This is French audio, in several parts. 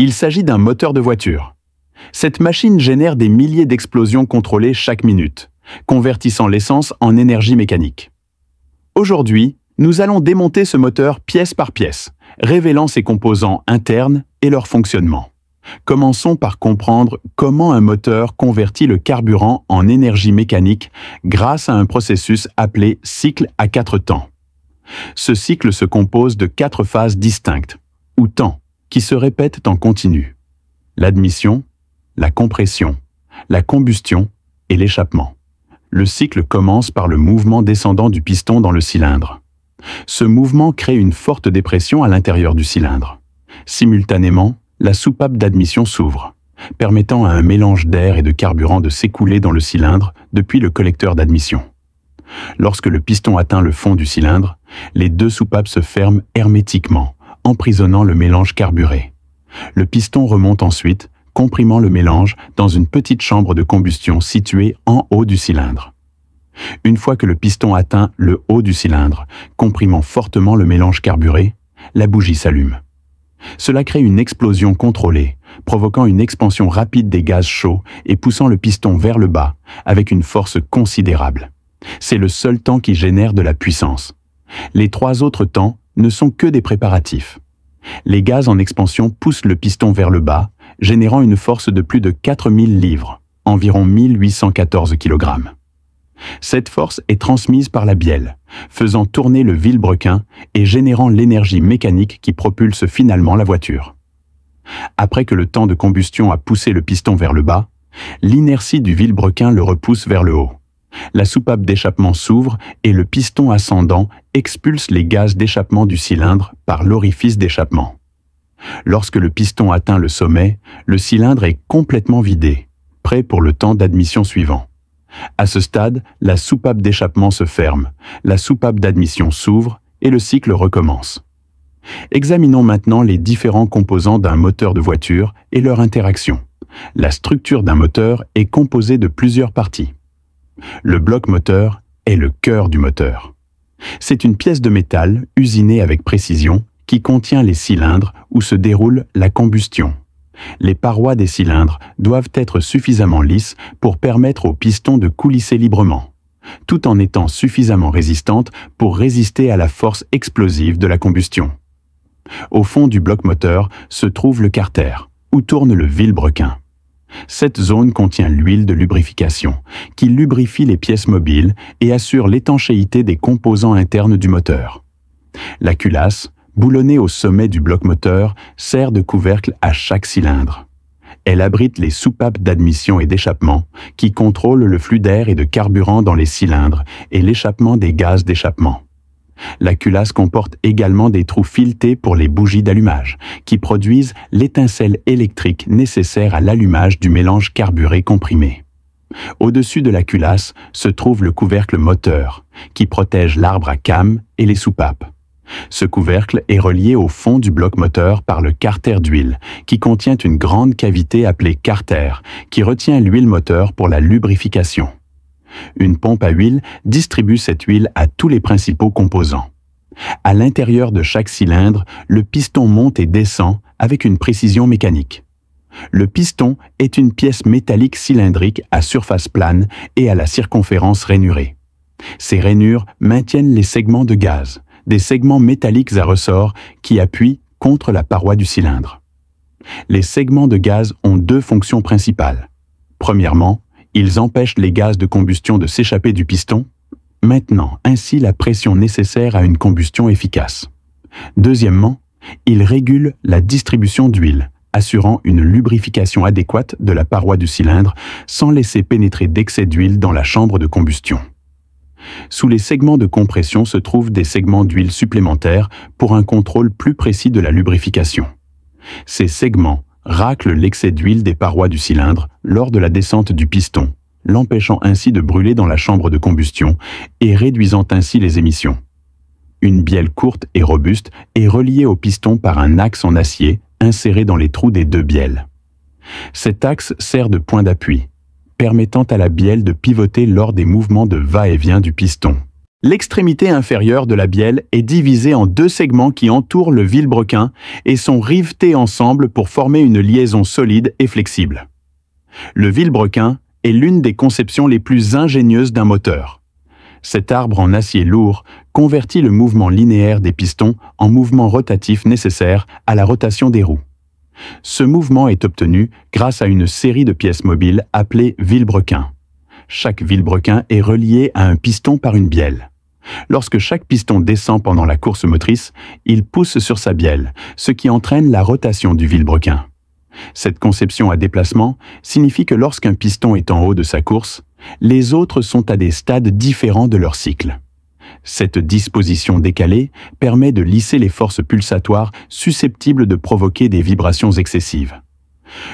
Il s'agit d'un moteur de voiture. Cette machine génère des milliers d'explosions contrôlées chaque minute, convertissant l'essence en énergie mécanique. Aujourd'hui, nous allons démonter ce moteur pièce par pièce, révélant ses composants internes et leur fonctionnement. Commençons par comprendre comment un moteur convertit le carburant en énergie mécanique grâce à un processus appelé cycle à 4 temps. Ce cycle se compose de 4 phases distinctes, ou temps, qui se répètent en continu. L'admission, la compression, la combustion et l'échappement. Le cycle commence par le mouvement descendant du piston dans le cylindre. Ce mouvement crée une forte dépression à l'intérieur du cylindre. Simultanément, la soupape d'admission s'ouvre, permettant à un mélange d'air et de carburant de s'écouler dans le cylindre depuis le collecteur d'admission. Lorsque le piston atteint le fond du cylindre, les deux soupapes se ferment hermétiquement, emprisonnant le mélange carburé. Le piston remonte ensuite, comprimant le mélange dans une petite chambre de combustion située en haut du cylindre. Une fois que le piston atteint le haut du cylindre, comprimant fortement le mélange carburé, la bougie s'allume. Cela crée une explosion contrôlée, provoquant une expansion rapide des gaz chauds et poussant le piston vers le bas avec une force considérable. C'est le seul temps qui génère de la puissance. Les 3 autres temps ne sont que des préparatifs. Les gaz en expansion poussent le piston vers le bas, générant une force de plus de 4000 livres, environ 1814 kg. Cette force est transmise par la bielle, faisant tourner le vilebrequin et générant l'énergie mécanique qui propulse finalement la voiture. Après que le temps de combustion a poussé le piston vers le bas, l'inertie du vilebrequin le repousse vers le haut. La soupape d'échappement s'ouvre et le piston ascendant expulse les gaz d'échappement du cylindre par l'orifice d'échappement. Lorsque le piston atteint le sommet, le cylindre est complètement vidé, prêt pour le temps d'admission suivant. À ce stade, la soupape d'échappement se ferme, la soupape d'admission s'ouvre et le cycle recommence. Examinons maintenant les différents composants d'un moteur de voiture et leur interaction. La structure d'un moteur est composée de plusieurs parties. Le bloc moteur est le cœur du moteur. C'est une pièce de métal usinée avec précision qui contient les cylindres où se déroule la combustion. Les parois des cylindres doivent être suffisamment lisses pour permettre au piston de coulisser librement, tout en étant suffisamment résistantes pour résister à la force explosive de la combustion. Au fond du bloc moteur se trouve le carter, où tourne le vilebrequin. Cette zone contient l'huile de lubrification, qui lubrifie les pièces mobiles et assure l'étanchéité des composants internes du moteur. La culasse, boulonnée au sommet du bloc moteur, sert de couvercle à chaque cylindre. Elle abrite les soupapes d'admission et d'échappement, qui contrôlent le flux d'air et de carburant dans les cylindres et l'échappement des gaz d'échappement. La culasse comporte également des trous filetés pour les bougies d'allumage, qui produisent l'étincelle électrique nécessaire à l'allumage du mélange carburé comprimé. Au-dessus de la culasse se trouve le couvercle moteur, qui protège l'arbre à cames et les soupapes. Ce couvercle est relié au fond du bloc moteur par le carter d'huile, qui contient une grande cavité appelée carter, qui retient l'huile moteur pour la lubrification. Une pompe à huile distribue cette huile à tous les principaux composants. À l'intérieur de chaque cylindre, le piston monte et descend avec une précision mécanique. Le piston est une pièce métallique cylindrique à surface plane et à la circonférence rainurée. Ces rainures maintiennent les segments de gaz, des segments métalliques à ressort qui appuient contre la paroi du cylindre. Les segments de gaz ont 2 fonctions principales. Premièrement, ils empêchent les gaz de combustion de s'échapper du piston, maintenant ainsi la pression nécessaire à une combustion efficace. Deuxièmement, ils régulent la distribution d'huile, assurant une lubrification adéquate de la paroi du cylindre sans laisser pénétrer d'excès d'huile dans la chambre de combustion. Sous les segments de compression se trouvent des segments d'huile supplémentaires pour un contrôle plus précis de la lubrification. Ces segments raclent l'excès d'huile des parois du cylindre lors de la descente du piston, l'empêchant ainsi de brûler dans la chambre de combustion et réduisant ainsi les émissions. Une bielle courte et robuste est reliée au piston par un axe en acier inséré dans les trous des 2 bielles. Cet axe sert de point d'appui, permettant à la bielle de pivoter lors des mouvements de va-et-vient du piston. L'extrémité inférieure de la bielle est divisée en deux segments qui entourent le vilebrequin et sont rivetés ensemble pour former une liaison solide et flexible. Le vilebrequin est l'une des conceptions les plus ingénieuses d'un moteur. Cet arbre en acier lourd convertit le mouvement linéaire des pistons en mouvement rotatif nécessaire à la rotation des roues. Ce mouvement est obtenu grâce à une série de pièces mobiles appelées vilebrequins. Chaque vilebrequin est relié à un piston par une bielle. Lorsque chaque piston descend pendant la course motrice, il pousse sur sa bielle, ce qui entraîne la rotation du vilebrequin. Cette conception à déplacement signifie que lorsqu'un piston est en haut de sa course, les autres sont à des stades différents de leur cycle. Cette disposition décalée permet de lisser les forces pulsatoires susceptibles de provoquer des vibrations excessives.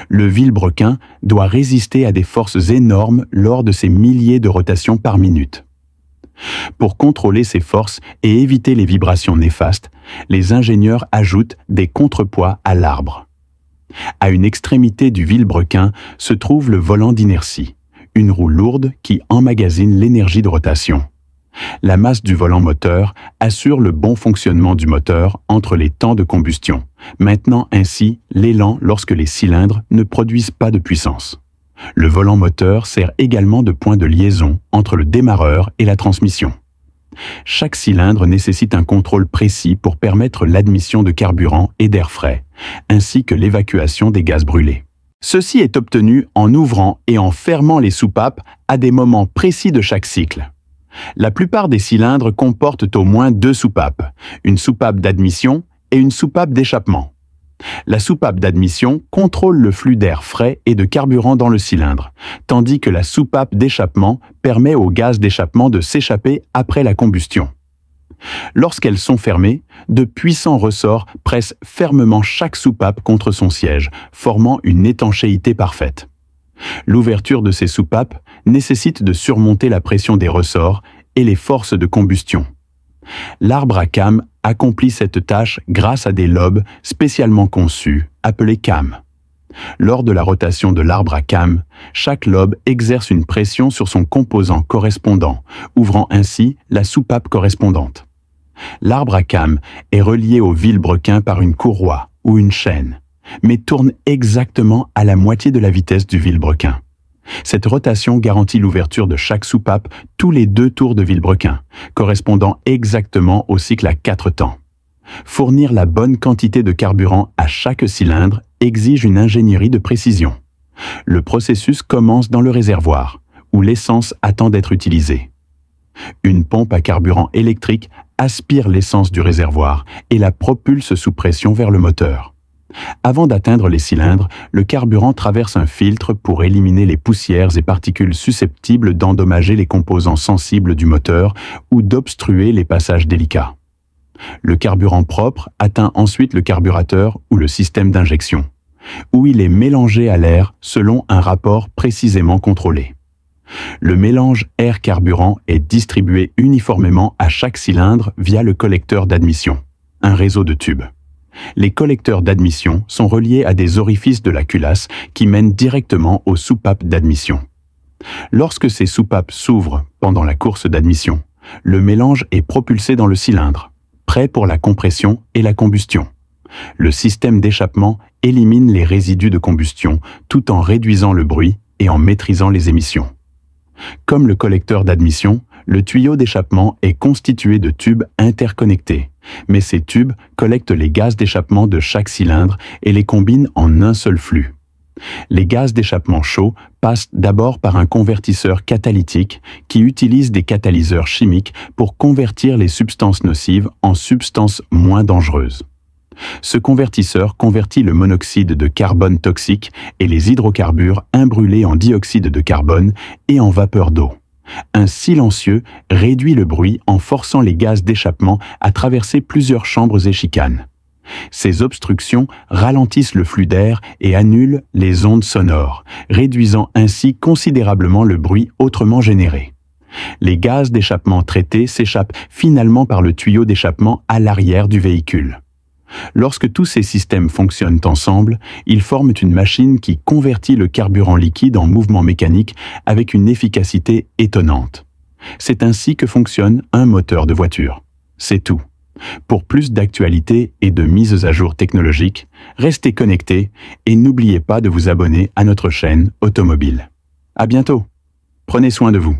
Le vilebrequin doit résister à des forces énormes lors de ces milliers de rotations par minute. Pour contrôler ces forces et éviter les vibrations néfastes, les ingénieurs ajoutent des contrepoids à l'arbre. À une extrémité du vilebrequin se trouve le volant d'inertie, une roue lourde qui emmagasine l'énergie de rotation. La masse du volant moteur assure le bon fonctionnement du moteur entre les temps de combustion, maintenant ainsi l'élan lorsque les cylindres ne produisent pas de puissance. Le volant moteur sert également de point de liaison entre le démarreur et la transmission. Chaque cylindre nécessite un contrôle précis pour permettre l'admission de carburant et d'air frais, ainsi que l'évacuation des gaz brûlés. Ceci est obtenu en ouvrant et en fermant les soupapes à des moments précis de chaque cycle. La plupart des cylindres comportent au moins deux soupapes, une soupape d'admission et une soupape d'échappement. La soupape d'admission contrôle le flux d'air frais et de carburant dans le cylindre, tandis que la soupape d'échappement permet au gaz d'échappement de s'échapper après la combustion. Lorsqu'elles sont fermées, de puissants ressorts pressent fermement chaque soupape contre son siège, formant une étanchéité parfaite. L'ouverture de ces soupapes nécessite de surmonter la pression des ressorts et les forces de combustion. L'arbre à cames accomplit cette tâche grâce à des lobes spécialement conçus, appelés cames. Lors de la rotation de l'arbre à cames, chaque lobe exerce une pression sur son composant correspondant, ouvrant ainsi la soupape correspondante. L'arbre à cames est relié au vilebrequin par une courroie ou une chaîne, mais tourne exactement à la moitié de la vitesse du vilebrequin. Cette rotation garantit l'ouverture de chaque soupape tous les 2 tours de vilebrequin, correspondant exactement au cycle à 4 temps. Fournir la bonne quantité de carburant à chaque cylindre exige une ingénierie de précision. Le processus commence dans le réservoir, où l'essence attend d'être utilisée. Une pompe à carburant électrique aspire l'essence du réservoir et la propulse sous pression vers le moteur. Avant d'atteindre les cylindres, le carburant traverse un filtre pour éliminer les poussières et particules susceptibles d'endommager les composants sensibles du moteur ou d'obstruer les passages délicats. Le carburant propre atteint ensuite le carburateur ou le système d'injection, où il est mélangé à l'air selon un rapport précisément contrôlé. Le mélange air-carburant est distribué uniformément à chaque cylindre via le collecteur d'admission, un réseau de tubes. Les collecteurs d'admission sont reliés à des orifices de la culasse qui mènent directement aux soupapes d'admission. Lorsque ces soupapes s'ouvrent pendant la course d'admission, le mélange est propulsé dans le cylindre, prêt pour la compression et la combustion. Le système d'échappement élimine les résidus de combustion tout en réduisant le bruit et en maîtrisant les émissions. Comme le collecteur d'admission, le tuyau d'échappement est constitué de tubes interconnectés, mais ces tubes collectent les gaz d'échappement de chaque cylindre et les combinent en un seul flux. Les gaz d'échappement chauds passent d'abord par un convertisseur catalytique qui utilise des catalyseurs chimiques pour convertir les substances nocives en substances moins dangereuses. Ce convertisseur convertit le monoxyde de carbone toxique et les hydrocarbures imbrûlés en dioxyde de carbone et en vapeur d'eau. Un silencieux réduit le bruit en forçant les gaz d'échappement à traverser plusieurs chambres et chicanes. Ces obstructions ralentissent le flux d'air et annulent les ondes sonores, réduisant ainsi considérablement le bruit autrement généré. Les gaz d'échappement traités s'échappent finalement par le tuyau d'échappement à l'arrière du véhicule. Lorsque tous ces systèmes fonctionnent ensemble, ils forment une machine qui convertit le carburant liquide en mouvement mécanique avec une efficacité étonnante. C'est ainsi que fonctionne un moteur de voiture. C'est tout. Pour plus d'actualités et de mises à jour technologiques, restez connectés et n'oubliez pas de vous abonner à notre chaîne Automobile. À bientôt. Prenez soin de vous.